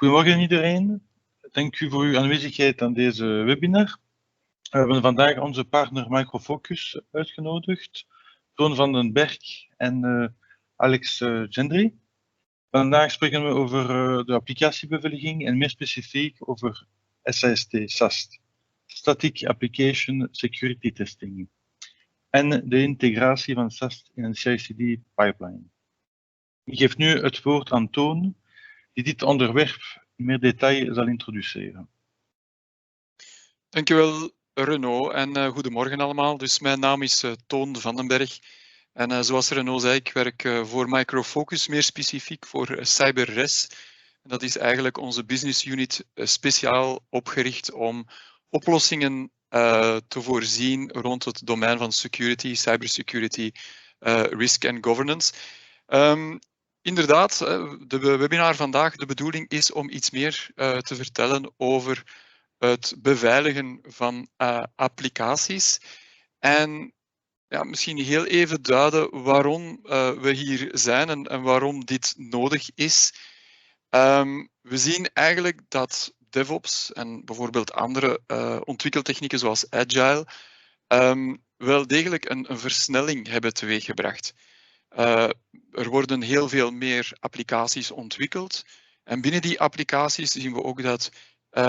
Goedemorgen iedereen. Dank u voor uw aanwezigheid aan deze webinar. We hebben vandaag onze partner Microfocus uitgenodigd, Toon van den Berg en Alex Gendry. Vandaag spreken we over de applicatiebeveiliging en meer specifiek over SAST, Static Application Security Testing, en de integratie van SAST in een CI/CD pipeline. Ik geef nu het woord aan Toon, die dit onderwerp in meer detail zal introduceren. Dankjewel Renaud en goedemorgen allemaal. Dus mijn naam is Toon van den Berg en zoals Renaud zei, ik werk voor Microfocus, meer specifiek voor cyberres. En dat is eigenlijk onze business unit speciaal opgericht om oplossingen te voorzien rond het domein van security, cybersecurity, risk en governance. Inderdaad, de webinar vandaag, de bedoeling is om iets meer te vertellen over het beveiligen van applicaties. En ja, misschien heel even duiden waarom we hier zijn en waarom dit nodig is. We zien eigenlijk dat DevOps en bijvoorbeeld andere ontwikkeltechnieken zoals Agile wel degelijk een versnelling hebben teweeggebracht. Er worden heel veel meer applicaties ontwikkeld. En binnen die applicaties zien we ook dat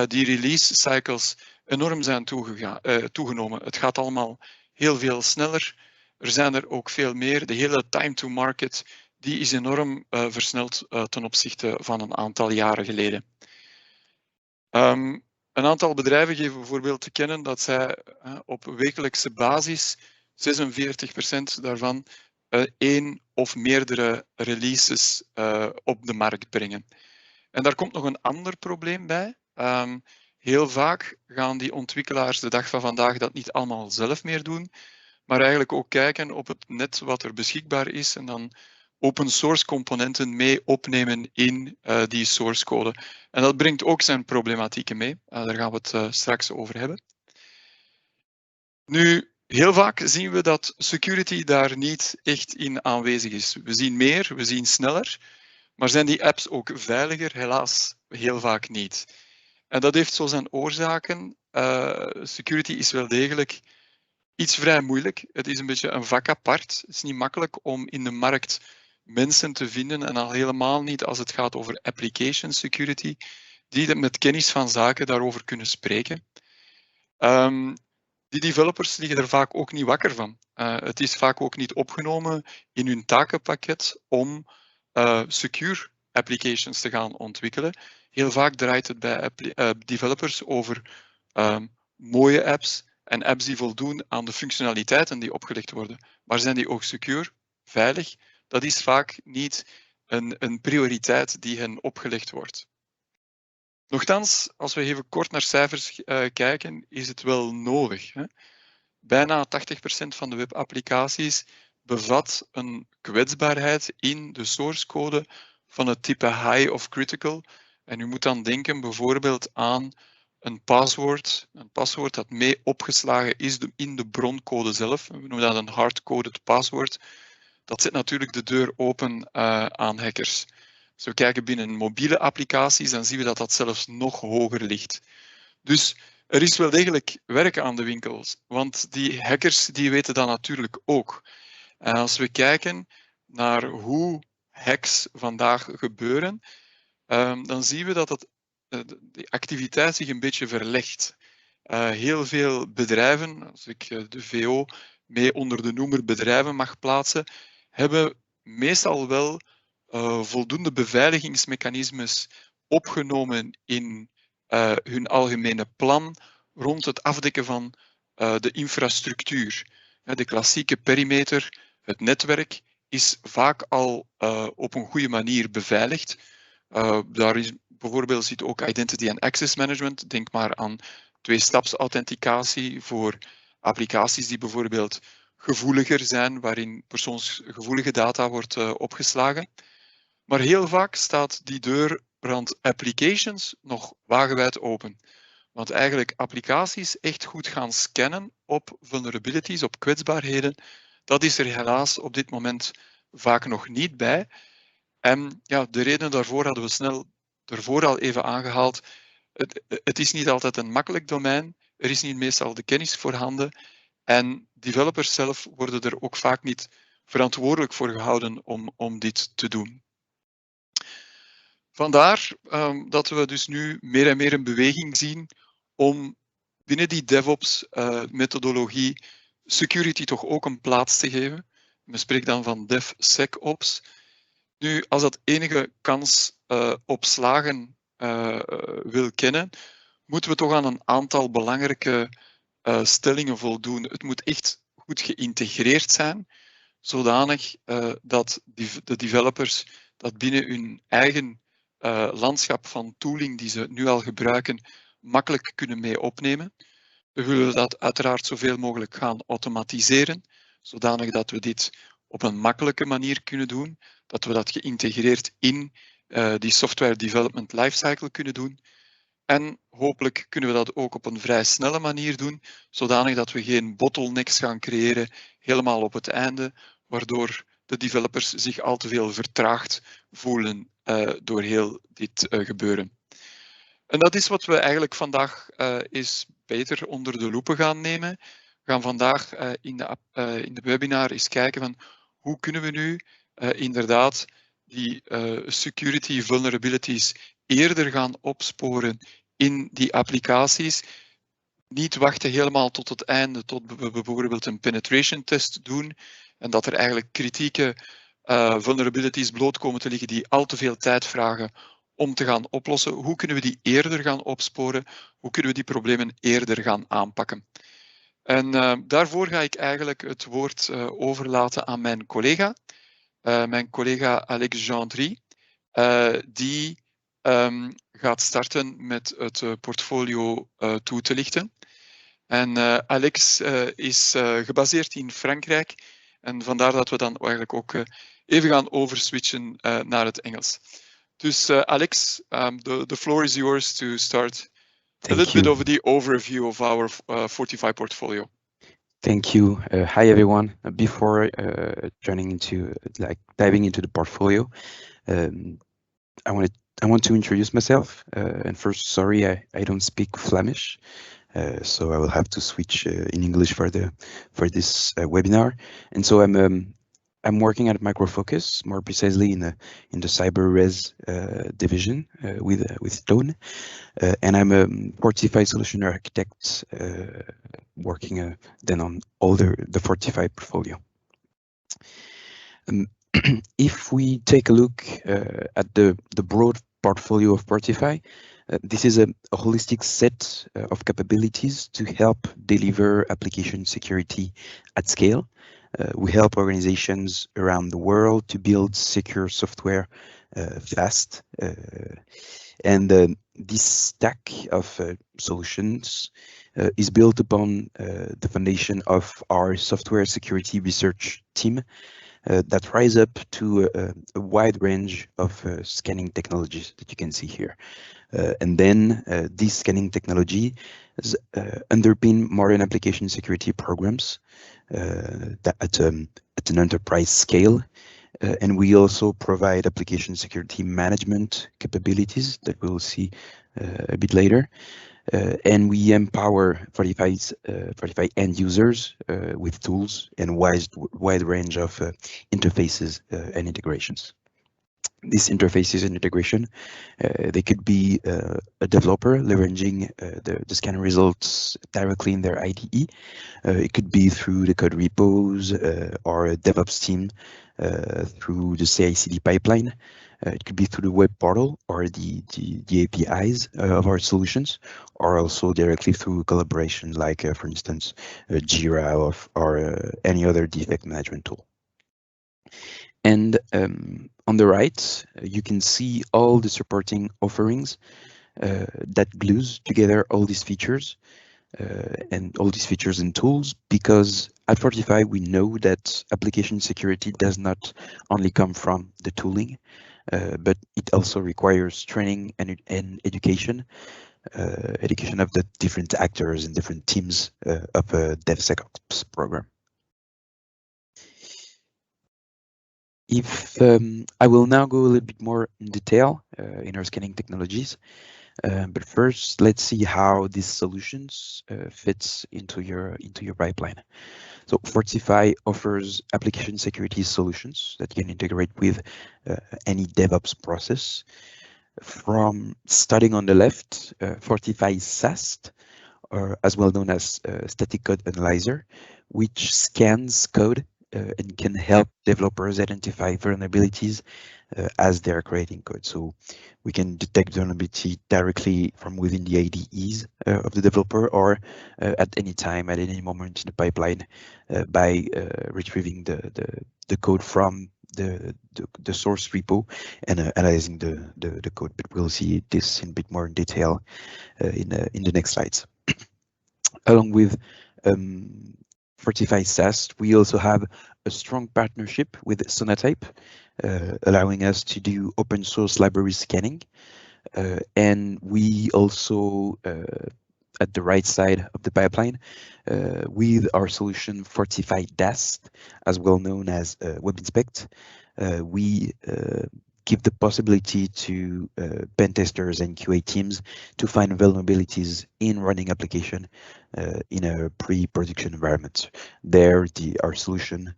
die release cycles enorm zijn toegenomen. Het gaat allemaal heel veel sneller. Er zijn er ook veel meer. De hele time to market die is enorm versneld ten opzichte van een aantal jaren geleden. Een aantal bedrijven geven bijvoorbeeld te kennen dat zij op wekelijkse basis 46% daarvan één of meerdere releases op de markt brengen. En daar komt nog een ander probleem bij. Heel vaak gaan die ontwikkelaars de dag van vandaag dat niet allemaal zelf meer doen, maar eigenlijk ook kijken op het net wat er beschikbaar is en dan open source componenten mee opnemen in die source code. En dat brengt ook zijn problematieken mee. Daar gaan we het straks over hebben. Nu, heel vaak zien we dat security daar niet echt in aanwezig is. We zien meer, we zien sneller, maar zijn die apps ook veiliger? Helaas, heel vaak niet. En dat heeft zo zijn oorzaken. Security is wel degelijk iets vrij moeilijk. Het is een beetje een vak apart. Het is niet makkelijk om in de markt mensen te vinden en al helemaal niet als het gaat over application security, die met kennis van zaken daarover kunnen spreken. Die developers liggen er vaak ook niet wakker van. Het is vaak ook niet opgenomen in hun takenpakket om secure applications te gaan ontwikkelen. Heel vaak draait het bij developers over mooie apps en apps die voldoen aan de functionaliteiten die opgelegd worden. Maar zijn die ook secure, veilig? Dat is vaak niet een prioriteit die hen opgelegd wordt. Nochtans, als we even kort naar cijfers kijken, is het wel nodig. Hè? Bijna 80% van de webapplicaties bevat een kwetsbaarheid in de source code van het type high of critical. En u moet dan denken bijvoorbeeld aan een paswoord dat mee opgeslagen is in de broncode zelf. We noemen dat een hard-coded paswoord. Dat zet natuurlijk de deur open aan hackers. Als we kijken binnen mobiele applicaties, dan zien we dat dat zelfs nog hoger ligt. Dus er is wel degelijk werk aan de winkels, want die hackers die weten dat natuurlijk ook. En als we kijken naar hoe hacks vandaag gebeuren, dan zien we dat die activiteit zich een beetje verlegt. Heel veel bedrijven, als ik de VO mee onder de noemer bedrijven mag plaatsen, hebben meestal wel voldoende beveiligingsmechanismes opgenomen in hun algemene plan rond het afdekken van de infrastructuur. De klassieke perimeter, het netwerk, is vaak al op een goede manier beveiligd. Daar is bijvoorbeeld zit ook identity and access management. Denk maar aan twee-staps-authenticatie voor applicaties die bijvoorbeeld gevoeliger zijn, waarin persoonsgevoelige data wordt opgeslagen. Maar heel vaak staat die deur rond applications nog wagenwijd open. Want eigenlijk applicaties echt goed gaan scannen op vulnerabilities, op kwetsbaarheden, dat is er helaas op dit moment vaak nog niet bij. En ja, de reden daarvoor hadden we snel daarvoor al even aangehaald, het is niet altijd een makkelijk domein. Er is niet meestal de kennis voorhanden. En developers zelf worden er ook vaak niet verantwoordelijk voor gehouden om dit te doen. Vandaar dat we dus nu meer en meer een beweging zien om binnen die DevOps-methodologie security toch ook een plaats te geven. Men spreekt dan van DevSecOps. Nu, als dat enige kans op slagen wil kennen, moeten we toch aan een aantal belangrijke stellingen voldoen. Het moet echt goed geïntegreerd zijn, zodanig dat de developers dat binnen hun eigen landschap van tooling die ze nu al gebruiken, makkelijk kunnen mee opnemen. We willen dat uiteraard zoveel mogelijk gaan automatiseren, zodanig dat we dit op een makkelijke manier kunnen doen, dat we dat geïntegreerd in die software development lifecycle kunnen doen. En hopelijk kunnen we dat ook op een vrij snelle manier doen, zodanig dat we geen bottlenecks gaan creëren helemaal op het einde, waardoor de developers zich al te veel vertraagd voelen door heel dit gebeuren. En dat is wat we eigenlijk vandaag eens beter onder de loepen gaan nemen. We gaan vandaag in de webinar eens kijken van hoe kunnen we nu inderdaad die security vulnerabilities eerder gaan opsporen in die applicaties. Niet wachten helemaal tot het einde, tot we bijvoorbeeld een penetration test doen en dat er eigenlijk kritieke vulnerabilities bloot komen te liggen die al te veel tijd vragen om te gaan oplossen. Hoe kunnen we die eerder gaan opsporen? Hoe kunnen we die problemen eerder gaan aanpakken? En daarvoor ga ik eigenlijk het woord overlaten aan mijn collega Alex Gendry, die gaat starten met het portfolio toe te lichten. En Alex is gebaseerd in Frankrijk en vandaar dat we dan eigenlijk ook even gaan overswitchen naar het Engels. Dus Alex, the floor is yours to start a little bit of the overview of our Fortify portfolio. Thank you. Hi everyone. Before diving into the portfolio, I want to introduce myself. And first, sorry, I don't speak Flemish, so I will have to switch in English for this webinar. And so I'm working at Micro Focus, more precisely in the cyber res division with Toon, and I'm a Fortify solution architect, working then on all the Fortify portfolio. If we take a look at the broad portfolio of Fortify, this is a holistic set of capabilities to help deliver application security at scale. We help organizations around the world to build secure software fast. And this stack of solutions is built upon the foundation of our software security research team that rise up to a wide range of scanning technologies that you can see here. And then these scanning technologies underpin modern application security programs that at an enterprise scale. And we also provide application security management capabilities that we'll see a bit later. And we empower Fortify end users with tools and wide range of interfaces and integrations. These interfaces and integration, they could be a developer leveraging the scan results directly in their IDE. It could be through the code repos or a DevOps team through the CI/CD pipeline. It could be through the web portal or the APIs of our solutions, or also directly through collaboration like, for instance, Jira or any other defect management tool. And on the right, you can see all the supporting offerings that glues together all these features and tools, because at Fortify we know that application security does not only come from the tooling, but it also requires training and education of the different actors and different teams of a DevSecOps program. If I will now go a little bit more in detail in our scanning technologies, but first let's see how these solutions fits into your pipeline. So Fortify offers application security solutions that can integrate with any DevOps process. From starting on the left, Fortify SAST, or as well known as static code analyzer, which scans code and can help developers identify vulnerabilities as they're creating code. So we can detect vulnerability directly from within the IDEs of the developer, or at any time, at any moment in the pipeline, by retrieving the code from the source repo and analyzing the code. But we'll see this in a bit more in detail in the next slides. Along with Fortify SAST, we also have a strong partnership with Sonatype, allowing us to do open source library scanning. And we also, at the right side of the pipeline, with our solution Fortify DAST, as well known as Web Inspect, we give the possibility to pen testers and QA teams to find vulnerabilities in running application in a pre-production environment. There, our solution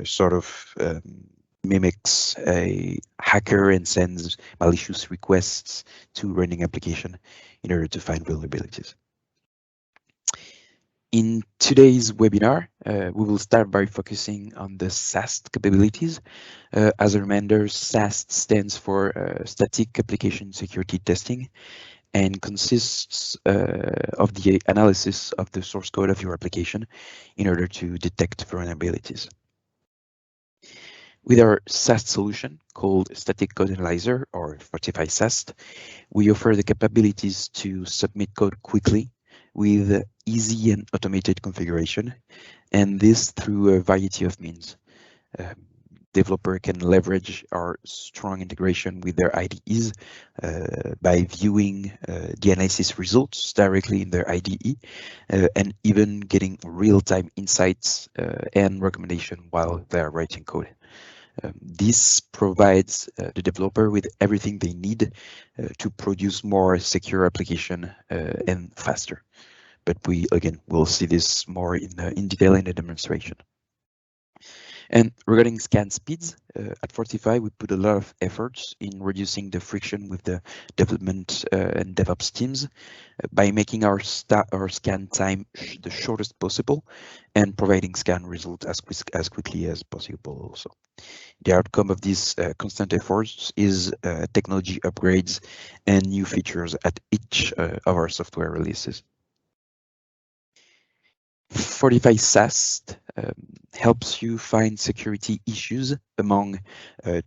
sort of mimics a hacker and sends malicious requests to running application in order to find vulnerabilities. In today's webinar, we will start by focusing on the SAST capabilities. As a reminder, SAST stands for Static Application Security Testing and consists of the analysis of the source code of your application in order to detect vulnerabilities. With our SAST solution called Static Code Analyzer, or Fortify SAST, we offer the capabilities to submit code quickly with easy and automated configuration, and this through a variety of means. Developer can leverage our strong integration with their IDEs by viewing the analysis results directly in their IDE and even getting real-time insights and recommendation while they are writing code. This provides the developer with everything they need to produce more secure application and faster. But we, again, will see this more in detail in the demonstration. And regarding scan speeds, at Fortify, we put a lot of efforts in reducing the friction with the development and DevOps teams by making our scan time the shortest possible and providing scan results as quickly as possible also. The outcome of these constant efforts is technology upgrades and new features at each of our software releases. Fortify SAST helps you find security issues among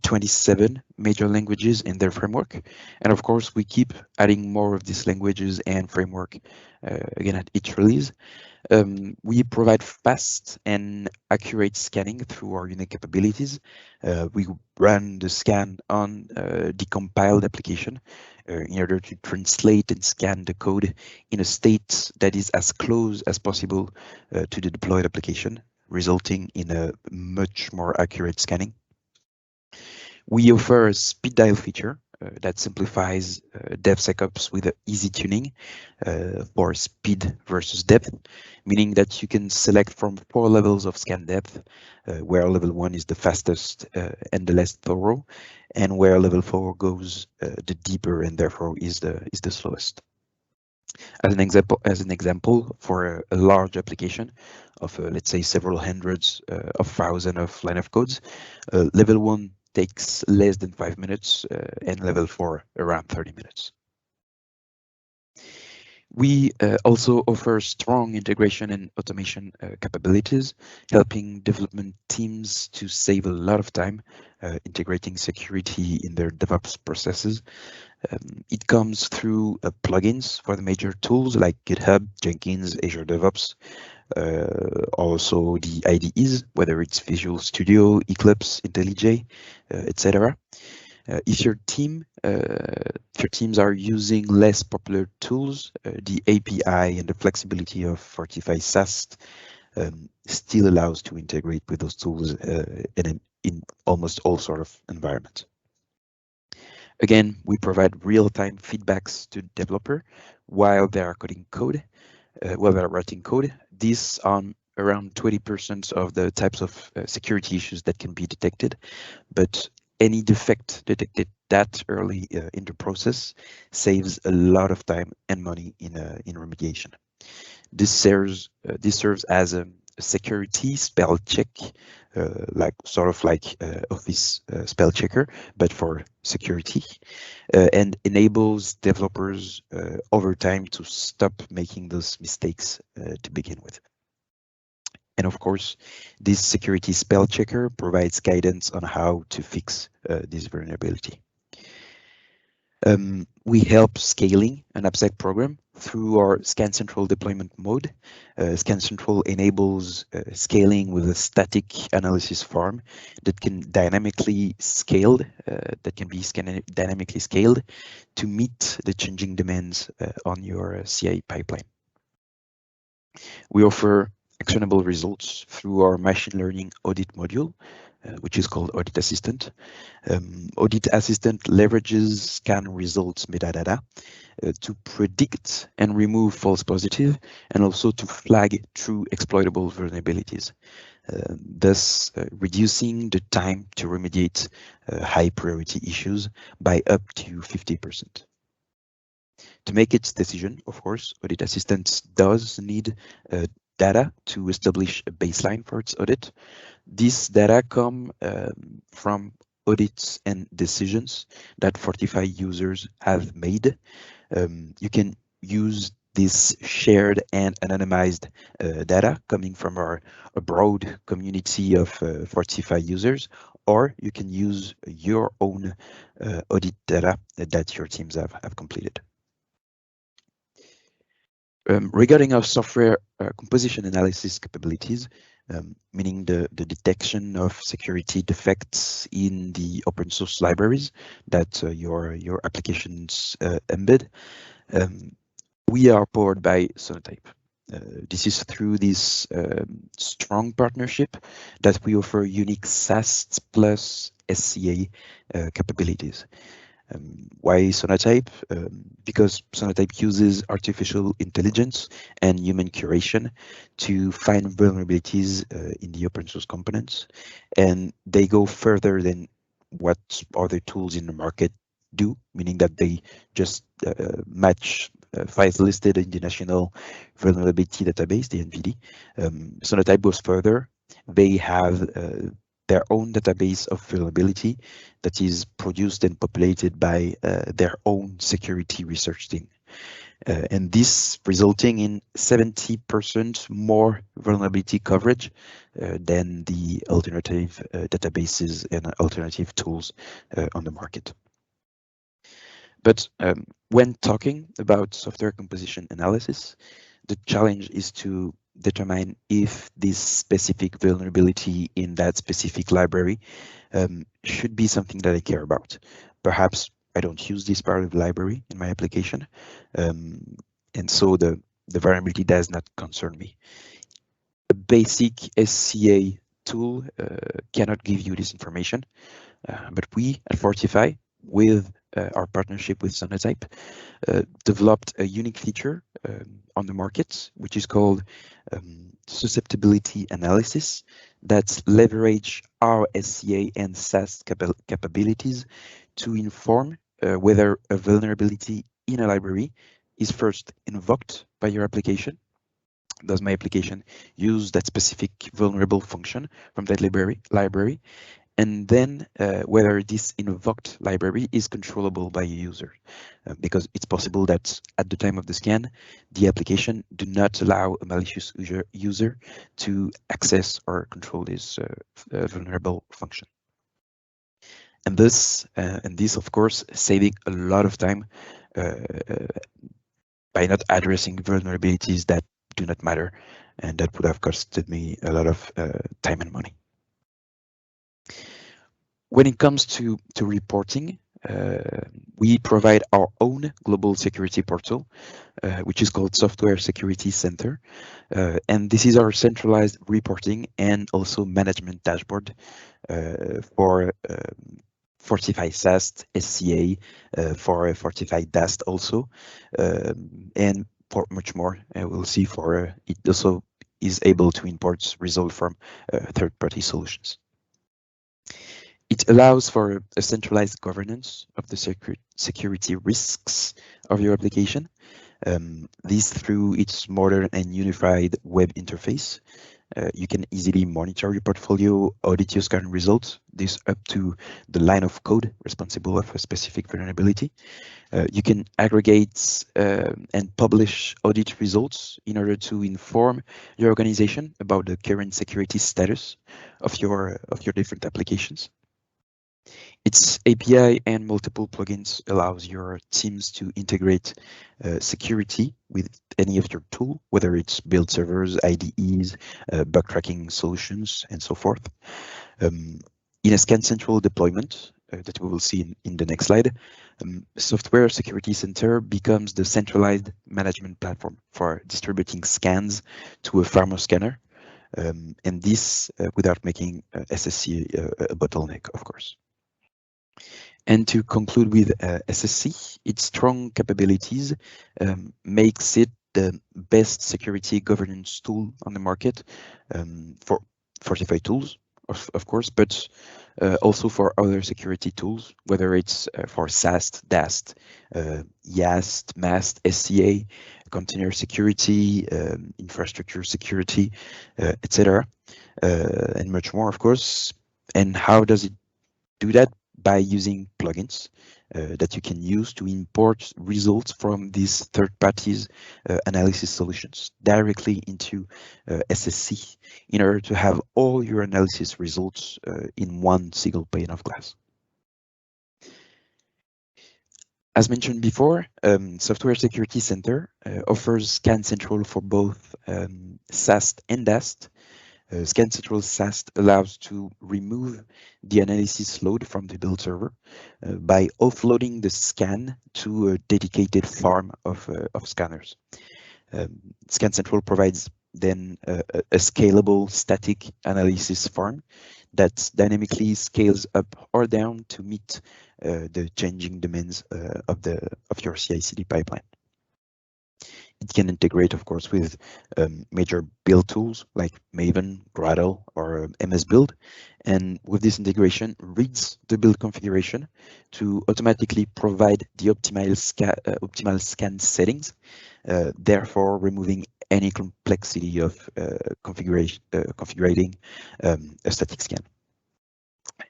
27 major languages in their framework. And of course, we keep adding more of these languages and framework again at each release. We provide fast and accurate scanning through our unique capabilities. We run the scan on the compiled application in order to translate and scan the code in a state that is as close as possible to the deployed application, resulting in a much more accurate scanning. We offer a speed dial feature that simplifies DevSecOps with easy tuning for speed versus depth, meaning that you can select from 4 levels of scan depth, where level 1 is the fastest and the less thorough, and where level 4 goes the deeper and therefore is the slowest. As an example, for a large application of let's say several hundreds of thousands of line of codes, level 1 takes less than 5 minutes and level 4 around 30 minutes. We also offer strong integration and automation capabilities, helping development teams to save a lot of time integrating security in their DevOps processes. It comes through plugins for the major tools like GitHub, Jenkins, Azure DevOps, also the IDEs, whether it's Visual Studio, Eclipse, IntelliJ, etc. If your teams are using less popular tools, the API and the flexibility of Fortify SAST still allows to integrate with those tools in almost all sort of environments. Again, we provide real-time feedbacks to developer while they are coding code, while they are writing code. This on around 20% of the types of security issues that can be detected, but any defect detected that early in the process saves a lot of time and money in remediation. This serves as a security spell check, like Office spell checker, but for security, and enables developers over time to stop making those mistakes to begin with. And of course, this security spell checker provides guidance on how to fix this vulnerability. We help scaling an AppSec program through our Scan Central deployment mode. Scan Central enables scaling with a static analysis farm that can dynamically scaled, dynamically scaled to meet the changing demands on your CI pipeline. We offer actionable results through our machine learning audit module, which is called Audit Assistant. Audit Assistant leverages scan results metadata to predict and remove false positive, and also to flag true exploitable vulnerabilities, thus reducing the time to remediate high priority issues by up to 50%. To make its decision, of course, Audit Assistant does need data to establish a baseline for its audit. This data come from audits and decisions that Fortify users have made. You can use this shared and anonymized data coming from a broad community of Fortify users, or you can use your own audit data that your teams have completed. Regarding our software composition analysis capabilities, meaning the detection of security defects in the open source libraries that your applications embed, we are powered by Sonatype. This is through this strong partnership that we offer unique SAST plus SCA capabilities. Why Sonatype? Because Sonatype uses artificial intelligence and human curation to find vulnerabilities in the open source components, and they go further than what other tools in the market do, meaning that they just match files listed in the National Vulnerability Database, the NVD. Sonatype goes further. They have their own database of vulnerability that is produced and populated by their own security research team. And this resulting in 70% more vulnerability coverage than the alternative databases and alternative tools on the market. But when talking about software composition analysis, the challenge is to determine if this specific vulnerability in that specific library should be something that I care about. Perhaps I don't use this part of the library in my application, and so the vulnerability does not concern me. A basic SCA tool cannot give you this information, but we at Fortify, with our partnership with Sonatype, developed a unique feature on the market, which is called susceptibility analysis, that leverage our SCA and SAST capabilities to inform whether a vulnerability in a library is first invoked by your application. Does my application use that specific vulnerable function from that library? And then whether this invoked library is controllable by a user, because it's possible that at the time of the scan, the application do not allow a malicious user to access or control this vulnerable function. And this, of course, saving a lot of time by not addressing vulnerabilities that do not matter, and that would have costed me a lot of time and money. When it comes to reporting, we provide our own global security portal, which is called Software Security Center. And this is our centralized reporting and also management dashboard for Fortify SAST, SCA, for Fortify DAST also, and for much more. We'll see for it also is able to import results from third-party solutions. It allows for a centralized governance of the security risks of your application. This through its modern and unified web interface. You can easily monitor your portfolio, audit your scan results, this up to the line of code responsible of a specific vulnerability. You can aggregate and publish audit results in order to inform your organization about the current security status of your different applications. Its API and multiple plugins allows your teams to integrate security with any of your tool, whether it's build servers, IDEs, bug tracking solutions, and so forth. In a Scan Central deployment that we will see in the next slide, Software Security Center becomes the centralized management platform for distributing scans to a pharma scanner, and this without making SSC a bottleneck, of course. And to conclude with SSC, its strong capabilities makes it the best security governance tool on the market for Fortify tools, of course, but also for other security tools, whether it's for SAST, DAST, YAST, MAST, SCA, container security, infrastructure security, etc., and much more, of course. And how does it do that? By using plugins that you can use to import results from these third parties analysis solutions directly into SSC in order to have all your analysis results in one single pane of glass. As mentioned before, Software Security Center offers Scan Central for both SAST and DAST. Scan Central SAST allows to remove the analysis load from the build server by offloading the scan to a dedicated farm of scanners. Scan Central provides then a scalable static analysis farm that dynamically scales up or down to meet the changing demands of your CI/CD pipeline. It can integrate, of course, with major build tools like Maven, Gradle, or MS Build, and with this integration, reads the build configuration to automatically provide the optimal scan settings, therefore removing any complexity of configuring a static scan.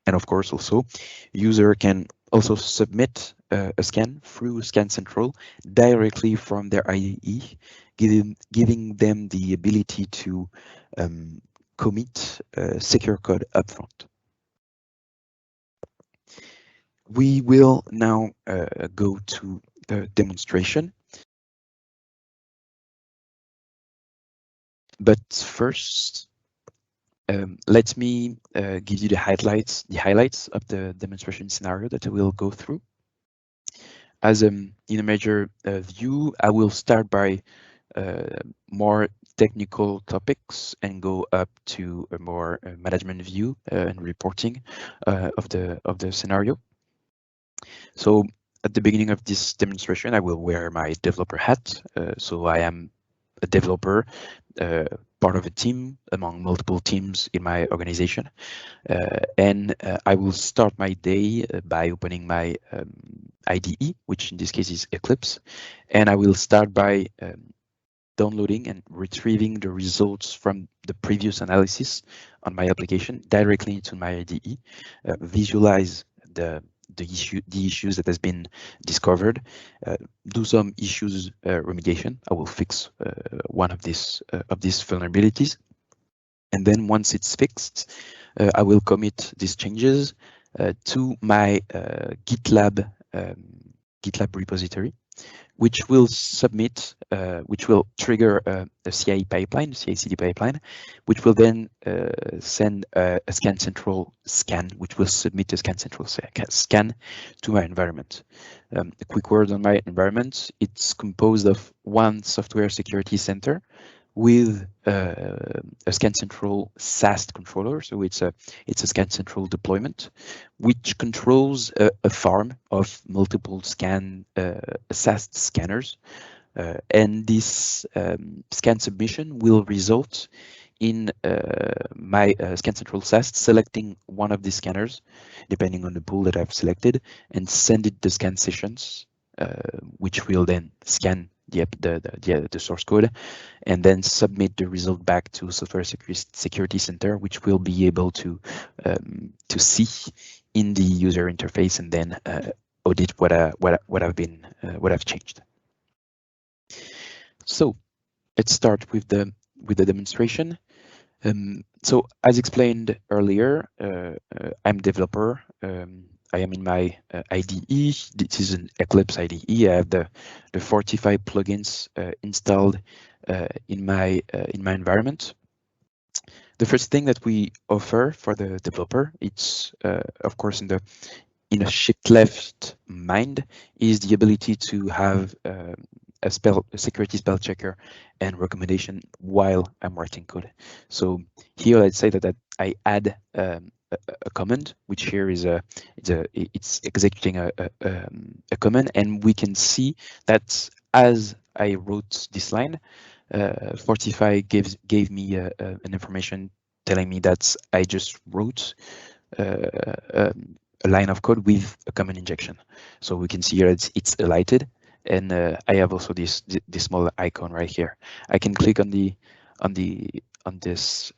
And of course, also, user can also submit a scan through Scan Central directly from their IDE, giving them the ability to commit secure code upfront. We will now go to the demonstration. But first, let me give you the highlights of the demonstration scenario that I will go through. As in a major view, I will start by more technical topics and go up to a more management view and reporting of the scenario. So at the beginning of this demonstration, I will wear my developer hat. So I am a developer, part of a team among multiple teams in my organization. And I will start my day by opening my IDE, which in this case is Eclipse. And I will start by downloading and retrieving the results from the previous analysis on my application directly into my IDE, visualize the issues that has been discovered, do some issues remediation. I will fix one of these vulnerabilities, and then once it's fixed, I will commit these changes to my GitLab repository, which will submit, which will trigger a CI pipeline, CI/CD pipeline, which will then send a scan central scan, which will submit a scan central scan to my environment. A quick word on my environment: it's composed of one software security center with a scan central SAST controller. So it's a scan central deployment, which controls a farm of multiple SAST scanners. And this scan submission will result in my scan central SAST selecting one of the scanners, depending on the pool that I've selected, and send it the scan sessions, which will then scan the source code, and then submit the result back to software security center, which will be able to see in the user interface and then audit what I've changed. So let's start with the demonstration. So as explained earlier, I'm a developer. I am in my IDE. This is an Eclipse IDE. I have the Fortify plugins installed in my environment. The first thing that we offer for the developer, it's of course in a shift left mind, is the ability to have a security spell checker and recommendation while I'm writing code. So here, let's say that I add a command, which here is it's executing a command, and we can see that as I wrote this line, Fortify gave me an information telling me that I just wrote a line of code with a command injection. So we can see here it's highlighted, and I have also this small icon right here. I can click on this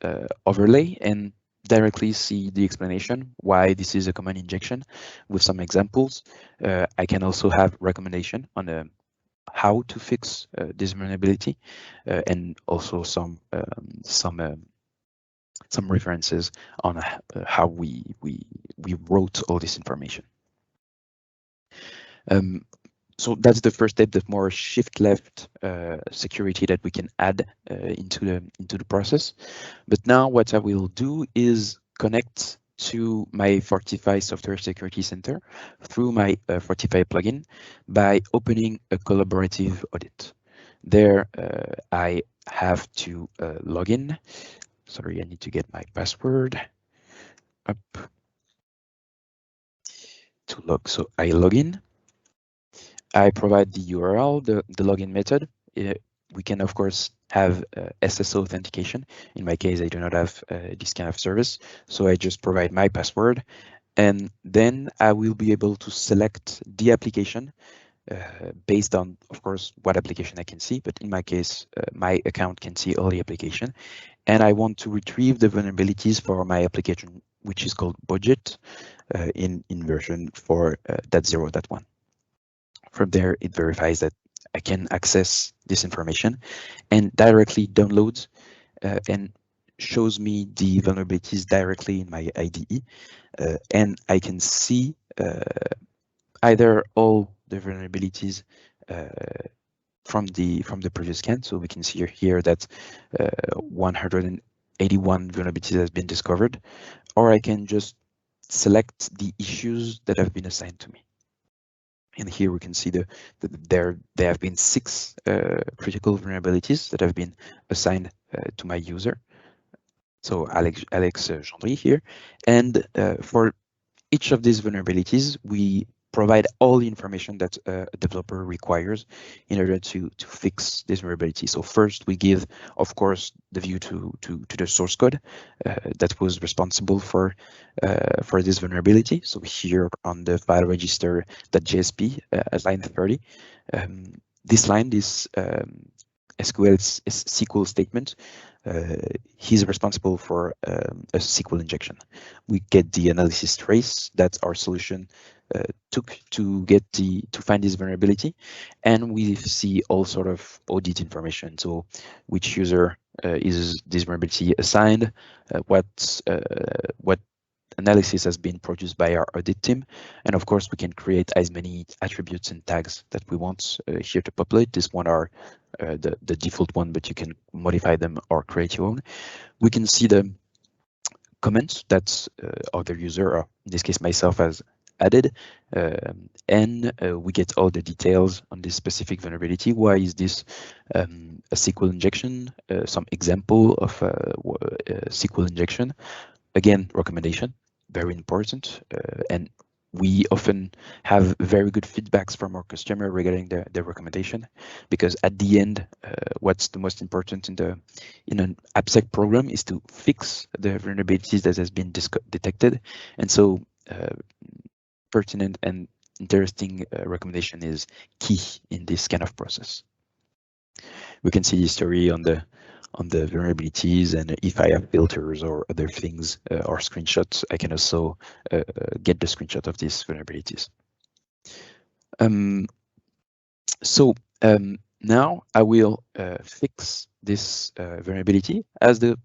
overlay and directly see the explanation why this is a command injection with some examples. I can also have recommendation on how to fix this vulnerability, and also some references on how we wrote all this information. So that's the first step, the more shift left security that we can add into the process. But now what I will do is connect to my Fortify Software Security Center through my Fortify plugin by opening a collaborative audit. There I have to log in. Sorry, I need to get my password up to log. So I log in. I provide the URL, the login method. We can, of course, have SSO authentication. In my case, I do not have this kind of service, so I just provide my password, and then I will be able to select the application based on, of course, what application I can see. But in my case, my account can see all the application, and I want to retrieve the vulnerabilities for my application, which is called budget in version 4.0.1. From there, it verifies that I can access this information and directly downloads and shows me the vulnerabilities directly in my IDE. And I can see either all the vulnerabilities from the previous scan. So we can see here that 181 vulnerabilities has been discovered, or I can just select the issues that have been assigned to me. And here we can see there have been 6 critical vulnerabilities that have been assigned to my user. So Alex Gendry here. And for each of these vulnerabilities, we provide all the information that a developer requires in order to fix this vulnerability. So first, we give, of course, the view to the source code that was responsible for this vulnerability. So here on the file register.jsp at line 30, this line, this SQL statement, he's responsible for a SQL injection. We get the analysis trace that our solution took to find this vulnerability, and we see all sort of audit information. So which user is this vulnerability assigned, what analysis has been produced by our audit team. And of course, we can create as many attributes and tags that we want here to populate. This one are the default one, but you can modify them or create your own. We can see the comments that other user, or in this case myself, has added, and we get all the details on this specific vulnerability. Why is this a SQL injection? Some example of SQL injection. Again, recommendation, very important, and we often have very good feedbacks from our customer regarding the recommendation, because at the end, what's the most important in an AppSec program is to fix the vulnerabilities that has been detected, and so pertinent and interesting recommendation is key in this kind of process. We can see the history on the vulnerabilities, and if I have filters or other things or screenshots, I can also get the screenshot of these vulnerabilities. Now I will fix this vulnerability. As the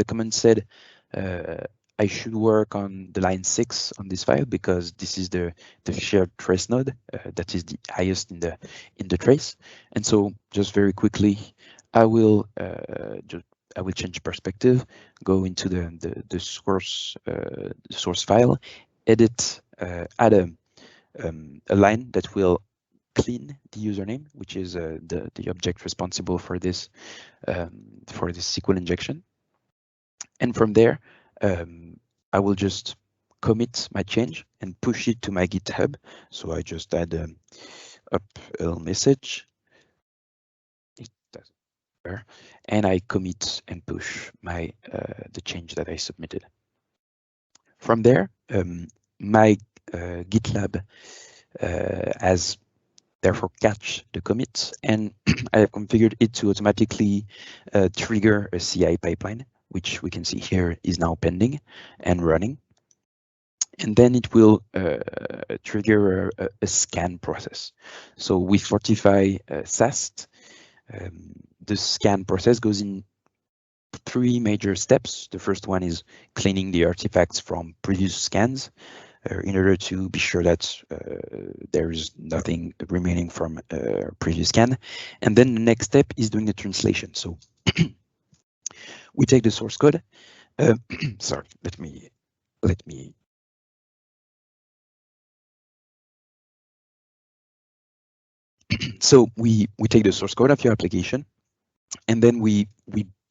comment said, I should work on the line 6 on this file, because this is the shared trace node that is the highest in the trace. And so just very quickly, I will change perspective, go into the source file, edit, add a line that will clean the username, which is the object responsible for this SQL injection. And from there, I will just commit my change and push it to my GitHub. So I just add up a little message. It doesn't matter. And I commit and push my the change that I submitted. From there, my GitLab has therefore catch the commit, and I have configured it to automatically trigger a CI pipeline, which we can see here is now pending and running. And then it will trigger a scan process. So with Fortify SAST, the scan process goes in 3 major steps. The first one is cleaning the artifacts from previous scans in order to be sure that there is nothing remaining from previous scan. And then the next step is doing the translation. So we take the source code. Sorry, let me. So we take the source code of your application, and then we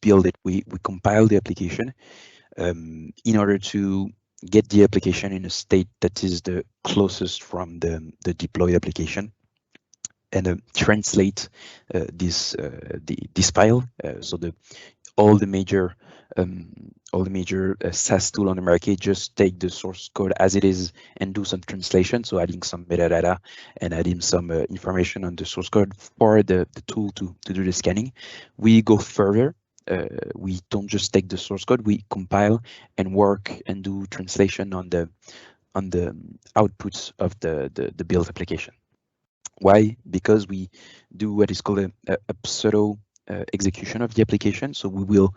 build it. We compile the application in order to get the application in a state that is the closest from the deployed application, and translate this file. So all the major SaaS tool on the market just take the source code as it is and do some translation, so adding some metadata and adding some information on the source code for the tool to do the scanning. We go further. We don't just take the source code, we compile and work and do translation on the outputs of the build application. Why? Because we do what is called a pseudo execution of the application. So we will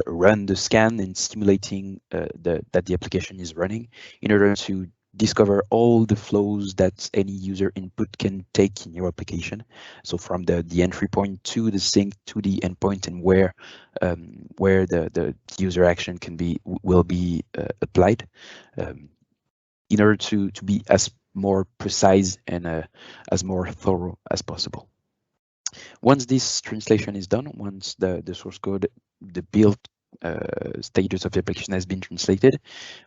run the scan and simulating that the application is running in order to discover all the flows that any user input can take in your application. So from the entry point to the sync to the endpoint, and where the user action will be applied, in order to be as more precise and as more thorough as possible. Once this translation is done, once the source code, the build status of the application has been translated,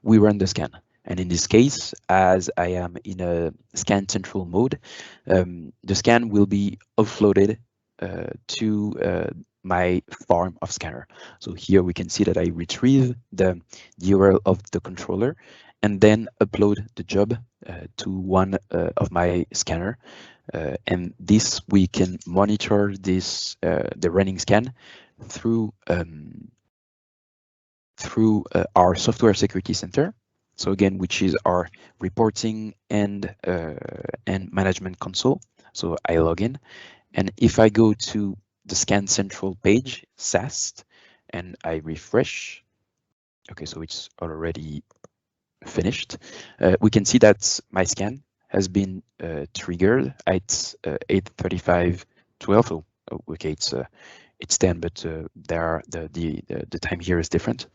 we run the scan. And in this case, as I am in a scan central mode, the scan will be offloaded to my farm of scanner. So here we can see that I retrieve the URL of the controller and then upload the job to one of my scanner. And this, we can monitor this the running scan through our software security center. So again, which is our reporting and management console. So I log in, and if I go to the Scan Central page, SAST, and I refresh, okay, so it's already finished, we can see that my scan has been triggered at 8:35:12. So okay, it's 10, but the time here is different,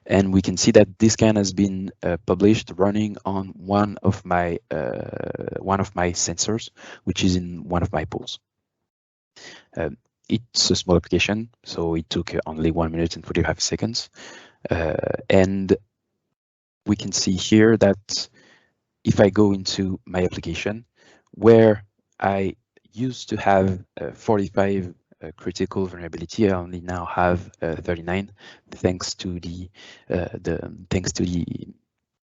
and we can see that this scan has been published running on one of my sensors, which is in one of my pools. It's a small application, so it took only 1 minute and 45 seconds, and we can see here that if I go into my application, where I used to have 45 critical vulnerability, I only now have 39, thanks to the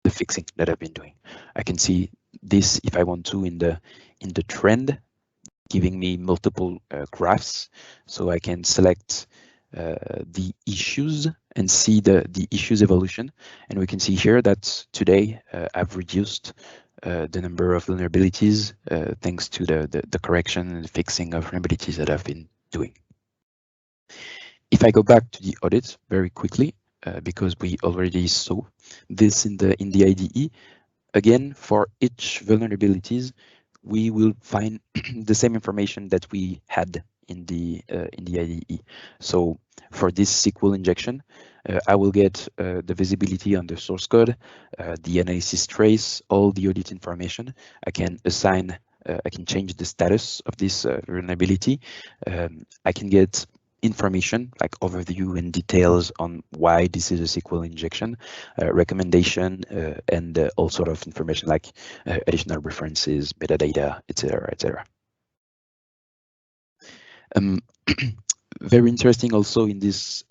fixing that I've been doing. I can see this if I want to in the trend, giving me multiple graphs, so I can select the issues and see the issues evolution. And we can see here that today I've reduced the number of vulnerabilities thanks to the correction and fixing of vulnerabilities that I've been doing. If I go back to the audit very quickly, because we already saw this in the IDE, again, for each vulnerabilities, we will find the same information that we had in the IDE. So for this SQL injection, I will get the visibility on the source code, the analysis trace, all the audit information. I can assign, I can change the status of this vulnerability. I can get information like overview and details on why this is a SQL injection, recommendation, and all sort of information like additional references, metadata, etc., etc. Very interesting also in this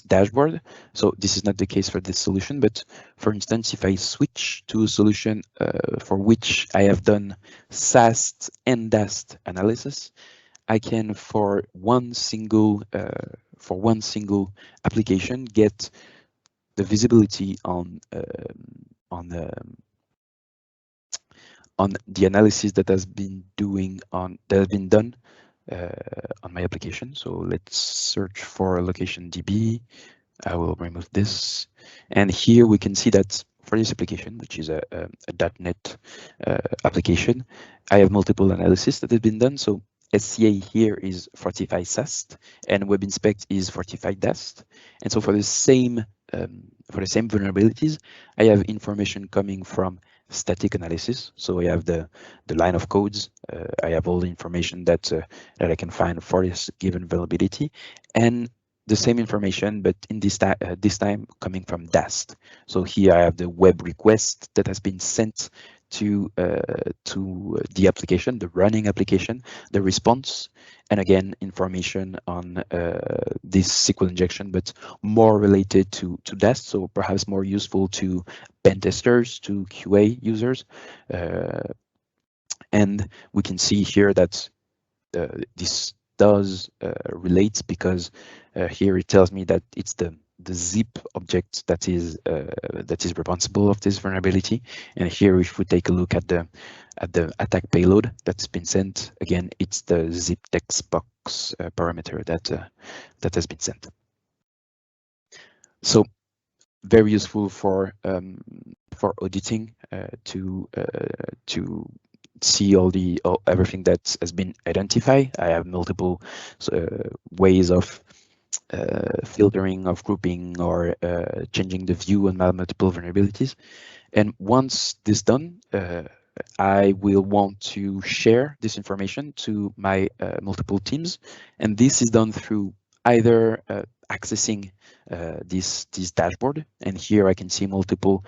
dashboard. So this is not the case for this solution, but for instance, if I switch to a solution for which I have done SAST and DAST analysis, I can for one single application get the visibility on the analysis that has been done on my application. So let's search for location DB. I will remove this, and here we can see that for this application, which is a .NET application, I have multiple analysis that have been done. So SCA here is 45 SAST, and WebInspect is 45 DAST. And so for the same vulnerabilities, I have information coming from static analysis. So I have the line of codes. I have all the information that I can find for this given vulnerability, and the same information, but in this time coming from DAST. So here I have the web request that has been sent to the application, the running application, the response, and again information on this SQL injection, but more related to DAST, so perhaps more useful to pen testers, to QA users. And we can see here that this does relate, because here it tells me that it's the zip object that is responsible of this vulnerability. And here, if we take a look at the attack payload that's been sent, again, it's the zip text box parameter that has been sent. So very useful for auditing to see everything that has been identified. I have multiple ways of filtering, of grouping, or changing the view on my multiple vulnerabilities. And once this done, I will want to share this information to my multiple teams, and this is done through either accessing this dashboard, and here I can see multiple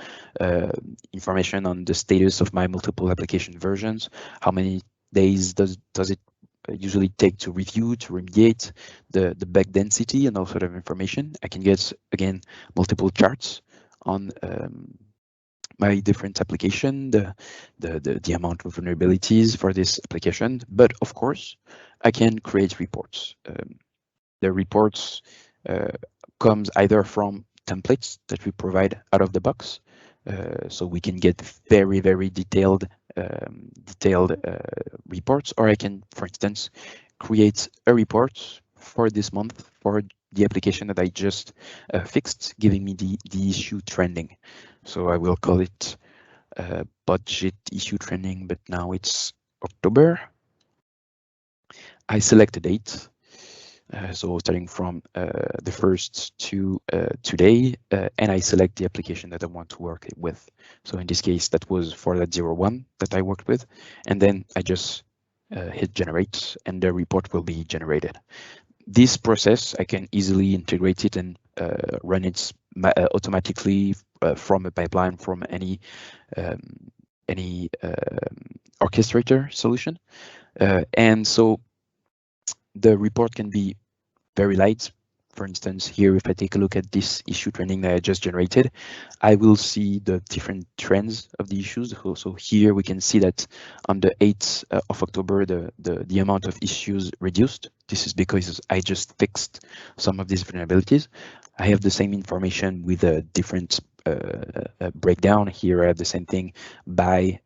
information on the status of my multiple application versions. How many days does it usually take to review, to remediate, the bug density, and all sort of information. I can get, again, multiple charts on my different application, the amount of vulnerabilities for this application. But of course, I can create reports. The reports comes either from templates that we provide out of the box, so we can get very, very detailed reports, or I can, for instance, create a report for this month for the application that I just fixed, giving me the issue trending. So I will call it budget issue trending, but now it's October. I select a date. So starting from the 1st to today, and I select the application that I want to work with. So in this case, that was 4.01 that I worked with, and then I just hit generate, and the report will be generated. This process, I can easily integrate it and run it automatically from a pipeline from any orchestrator solution, and so the report can be very light. For instance, here, if I take a look at this issue trending that I just generated, I will see the different trends of the issues. So here we can see that on the 8th of October, the amount of issues reduced. This is because I just fixed some of these vulnerabilities. I have the same information with a different breakdown. Here I have the same thing by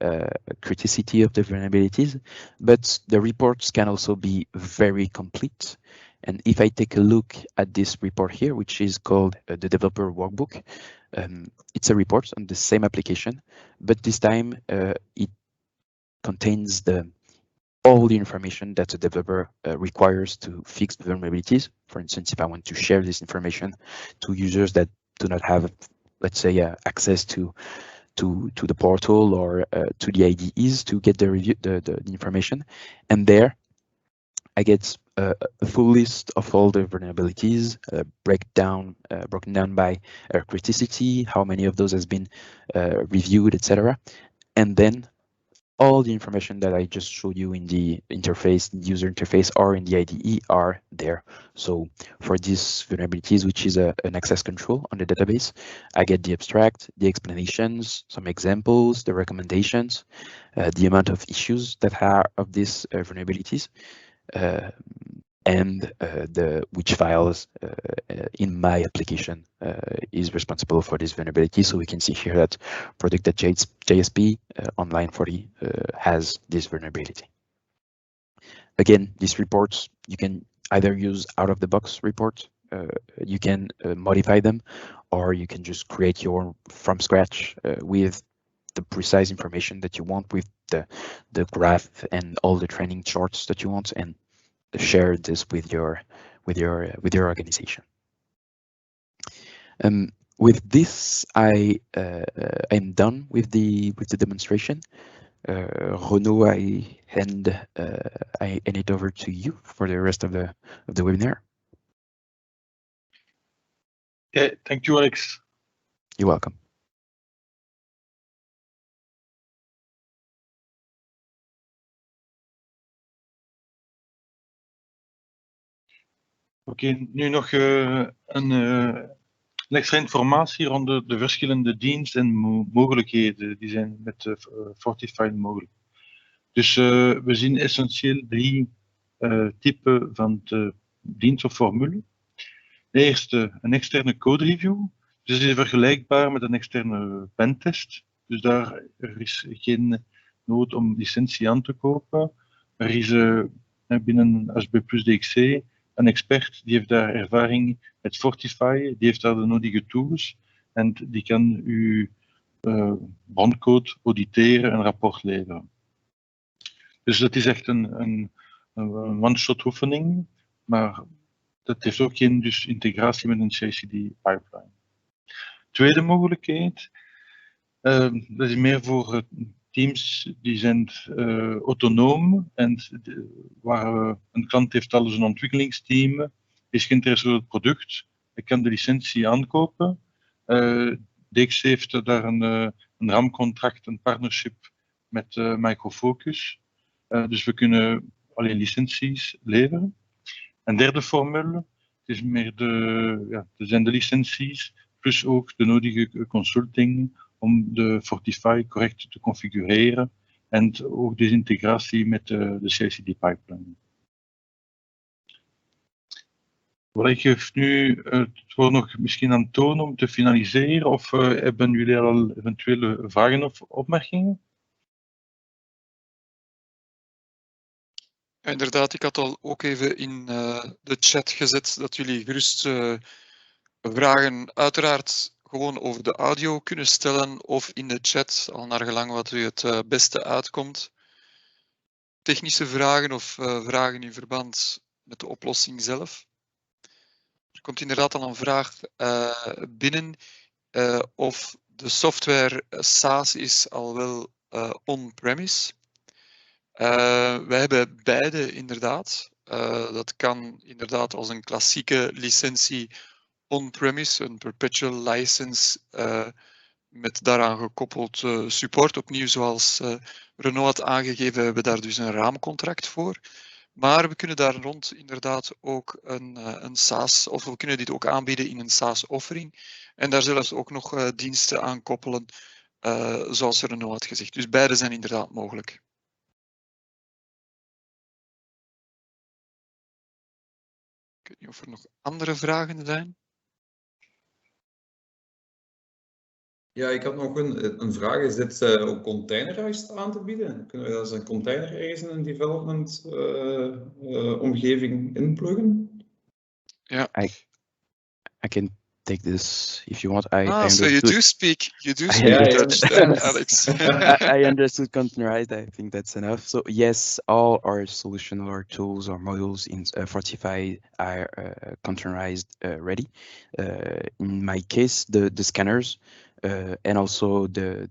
criticity of the vulnerabilities, but the reports can also be very complete. And if I take a look at this report here, which is called the developer workbook, it's a report on the same application, but this time it contains all the information that the developer requires to fix the vulnerabilities. For instance, if I want to share this information to users that do not have, let's say, access to the portal or to the IDEs to get the information, and there I get a full list of all the vulnerabilities, broken down by criticity, how many of those has been reviewed, etc. And then all the information that I just showed you in the interface, the user interface, or in the IDE are there. So for these vulnerabilities, which is an access control on the database, I get the abstract, the explanations, some examples, the recommendations, the amount of issues that are of these vulnerabilities, and which files in my application is responsible for this vulnerability. So we can see here that product.jsp online 40 has this vulnerability. Again, these reports, you can either use out-of-the-box report, you can modify them, or you can just create your own from scratch with the precise information that you want, with the graph and all the training charts that you want, and share this with your organization. With this, I'm done with the demonstration. Renaud, I hand it over to you for the rest of the webinar. Okay, thank you, Alex. You're welcome. Oké, nu nog een extra informatie rond de verschillende diensten en mogelijkheden die zijn met Fortify mogelijk. Dus we zien essentieel 3 typen van de dienst of formule. De eerste, een externe code review. Dus die is vergelijkbaar met een externe pentest. Dus daar is geen nood om licentie aan te kopen. Er is binnen ASB plus DXC een expert die heeft daar ervaring met Fortify, die heeft daar de nodige tools en die kan uw broncode auditeren en rapport leveren. Dus dat is echt een one-shot oefening, maar dat heeft ook geen integratie met een CI/CD-pipeline. Tweede mogelijkheid, dat is meer voor teams die zijn autonoom en waar een klant heeft al een ontwikkelingsteam, is geïnteresseerd in het product, hij kan de licentie aankopen. DXC heeft daar een ramcontract, een partnership met Micro Focus. Dus we kunnen alleen licenties leveren. En derde formule, het is meer er zijn de licenties, plus ook de nodige consulting om de Fortify correct te configureren en ook de integratie met de CI/CD-pipeline. Ik geef nu het woord nog misschien aan Toon om te finaliseren, of hebben jullie al eventuele vragen of opmerkingen? Ja, inderdaad, ik had al ook even in de chat gezet dat jullie gerust vragen uiteraard gewoon over de audio kunnen stellen of in de chat, al naar gelang wat u het beste uitkomt. Technische vragen of vragen in verband met de oplossing zelf. Er komt inderdaad al een vraag binnen of de software SaaS is al wel on-premise. Wij hebben beide inderdaad. Dat kan inderdaad als een klassieke licentie on-premise, een perpetual license met daaraan gekoppeld support. Opnieuw, zoals Renaud had aangegeven, hebben we daar dus een raamcontract voor. Maar we kunnen daar rond inderdaad ook een SaaS, of we kunnen dit ook aanbieden in een SaaS-offering. En daar zelfs ook nog diensten aan koppelen, zoals Renaud had gezegd. Dus beide zijn inderdaad mogelijk. Ik weet niet of er nog andere vragen zijn. Ja, ik had nog een vraag. Is dit ook containerized aan te bieden? Kunnen we als een container ergens in een development omgeving inpluggen? Ja. I can take this if you want. So you do speak Dutch then, Alex. I understood containerized. I think that's enough. So yes, all our solution, our tools, our modules in Fortify are containerized ready. In my case, the scanners and also the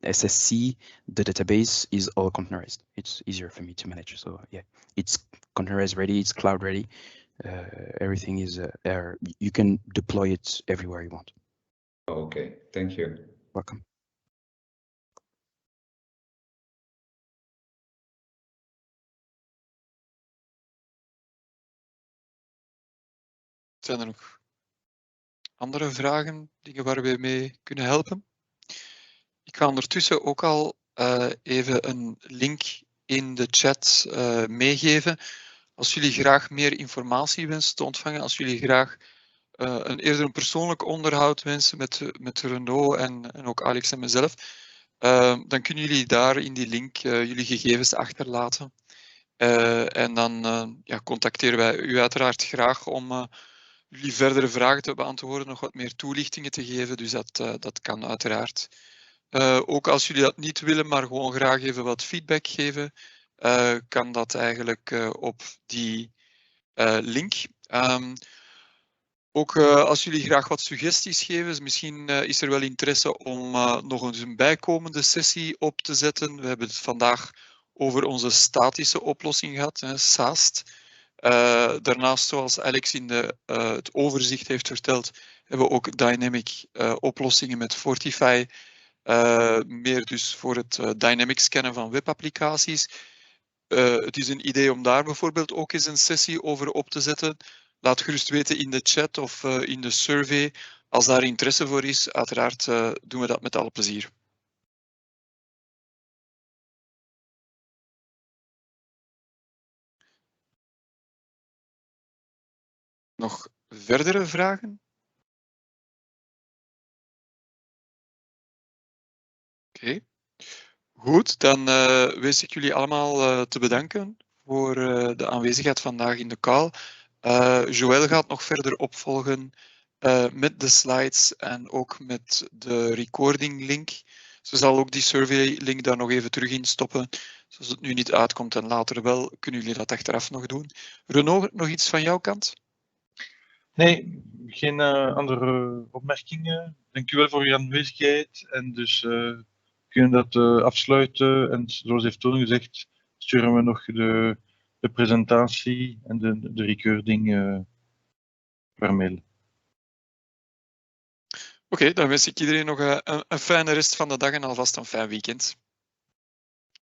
SSC, the database is all containerized. It's easier for me to manage. So yeah, it's containerized ready. It's cloud ready. Everything is there. You can deploy it everywhere you want. Okay, thank you. Welcome. Zijn er nog andere vragen, dingen waar we mee kunnen helpen? Ik ga ondertussen ook al even een link in de chat meegeven. Als jullie graag meer informatie wensen te ontvangen, als jullie graag eerder een persoonlijk onderhoud wensen met Renaud en ook Alex en mezelf, dan kunnen jullie daar in die link jullie gegevens achterlaten. En dan contacteren wij u uiteraard graag om jullie verdere vragen te beantwoorden, nog wat meer toelichtingen te geven. Dus dat kan uiteraard. Ook als jullie dat niet willen, maar gewoon graag even wat feedback geven, kan dat eigenlijk op die link. Ook als jullie graag wat suggesties geven, misschien is er wel interesse om nog eens een bijkomende sessie op te zetten. We hebben het vandaag over onze statische oplossing gehad, SAST. Daarnaast, zoals Alex in het overzicht heeft verteld, hebben we ook dynamic oplossingen met Fortify. Meer dus voor het dynamic scannen van webapplicaties. Het is een idee om daar bijvoorbeeld ook eens een sessie over op te zetten. Laat gerust weten in de chat of in de survey. Als daar interesse voor is, uiteraard doen we dat met alle plezier. Nog verdere vragen? Oké. Goed, dan wens ik jullie allemaal te bedanken voor de aanwezigheid vandaag in de call. Joël gaat nog verder opvolgen met de slides en ook met de recording link. Ze zal ook die survey link daar nog even terug in stoppen. Dus als het nu niet uitkomt en later wel, kunnen jullie dat achteraf nog doen. Renaud, nog iets van jouw kant? Nee, geen andere opmerkingen. Dank u wel voor uw aanwezigheid. En dus kunnen dat afsluiten. En zoals heeft Toon gezegd, sturen we nog de presentatie en de recording per mail. Oké, dan wens ik iedereen nog een fijne rest van de dag en alvast een fijn weekend.